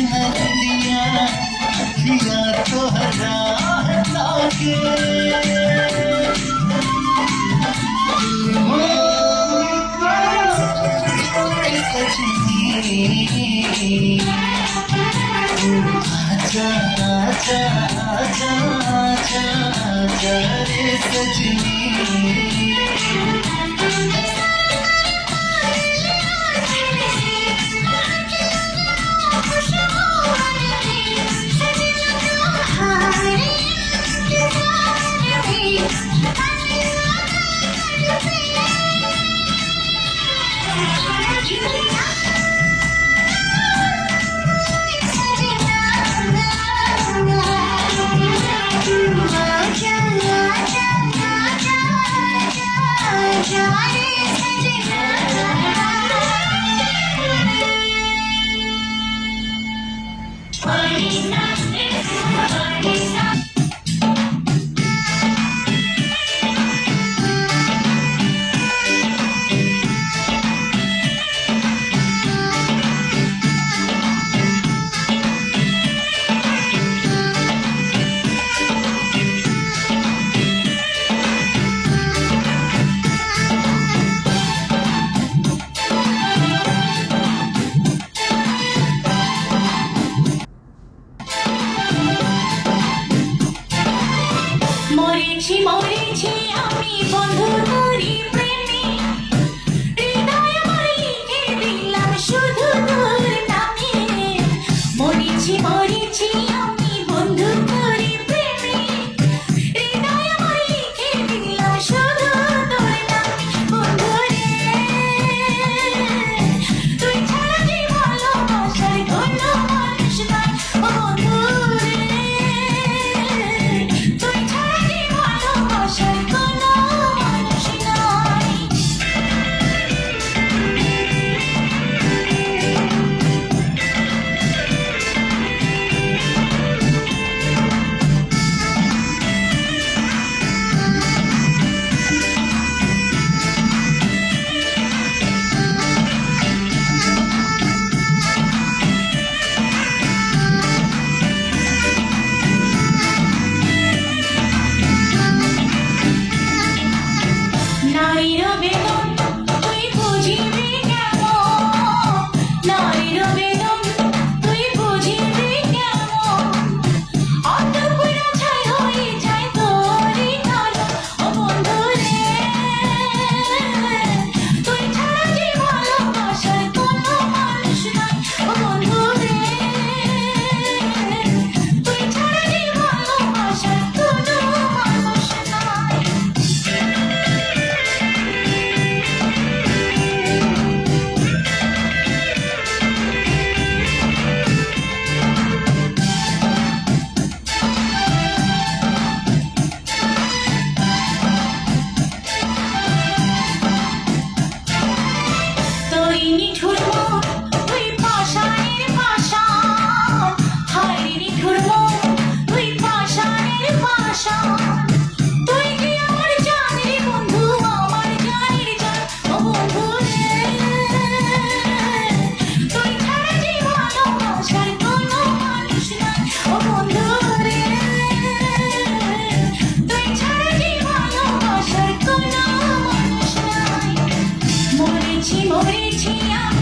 नदिया अखिया तोहरा लागे आजा आजा आजा आजा आजा रे सजनी মরেছি মরেছি আমি বন্ধু তোরি প্রেমে হৃদয় আমার লিখে দিলাম শুধু তোর নামে মরেছি মরেছি আমি বন্ধু তোরি প্রেমে হৃদয় আমার লিখে দিলাম শুধু তোর নামে বন্ধু রে তুই ছাড়া যে ভালোবাসার কোনো মানুষ নাই ও বন্ধু রে তুই ছাড়া যে ভালোবাসার কোনো মানুষ নাই নারীর বেদন তুই বুঝিবি কেমন নারীর বেদন তুই বুঝিবি কেমন অন্তঃপুরা ছাই হয়ে যায় তোরই নয়ন ও বন্ধু রে তুই ছাড়া যে ভালোবাসার কোনো মানুষ নাই ও বন্ধু রে তুই ছাড়া যে ভালোবাসার কোনো মানুষ নাই তুই নিঠুর মন তুই পাষাণের পাষাণ হায় রে নিঠুর মন তুই পাষাণের পাষাণ তুই কি আমার জানের বন্ধু আমার জানের জান ও বন্ধু রে তুই ছাড়া যে ভালোবাসার কোনো মানুষ নাই ও বন্ধু রে তুই ছাড়া যে ভালোবাসার কোনো মানুষ নাই মরেছি মরেছি আমি